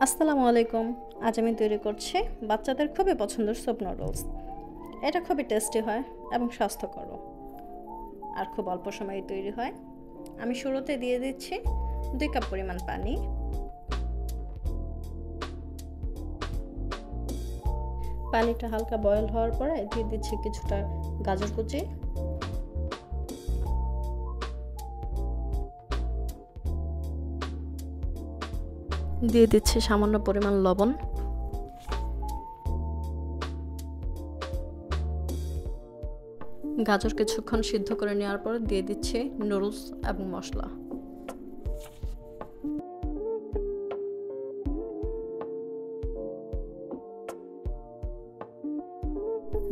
আসসালামু আলাইকুম। আজ আমি তৈরি করছি বাচ্চাদের খুবই পছন্দের স্যুপ নুডলস। এটা খুবই টেস্টি হয় এবং স্বাস্থ্যকরও, আর খুব অল্প সময়ে তৈরি হয়। আমি শুরুতে দিয়ে দিচ্ছি 2 কাপ পরিমাণ পানি। পানিটা হালকা বয়েল হওয়ার পরে দিয়ে দিচ্ছি কিছুটা গাজর কুচি, দিয়ে দিচ্ছি সামান্য পরিমাণ লবণ, গাজর কিছুক্ষণ সিদ্ধ করে নেওয়ার পর দিয়ে দিচ্ছি নুডলস এবং মশলা।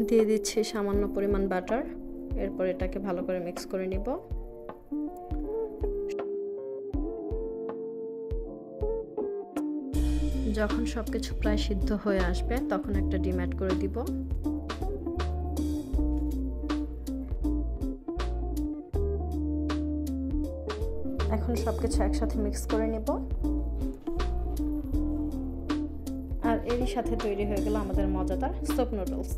দিয়ে দিচ্ছি সামান্য পরিমাণ বাটার। এরপর এটাকে ভালো করে মিক্স করে নিব। যখন সবকিছু প্রায় সিদ্ধ হয়ে আসবে তখন একটা ডিম অ্যাড করে দিব। এখন সবকিছু একসাথে মিক্স করে নেব। আর এরই সাথে তৈরি হয়ে গেল আমাদের মজাদার স্যুপ নুডলস।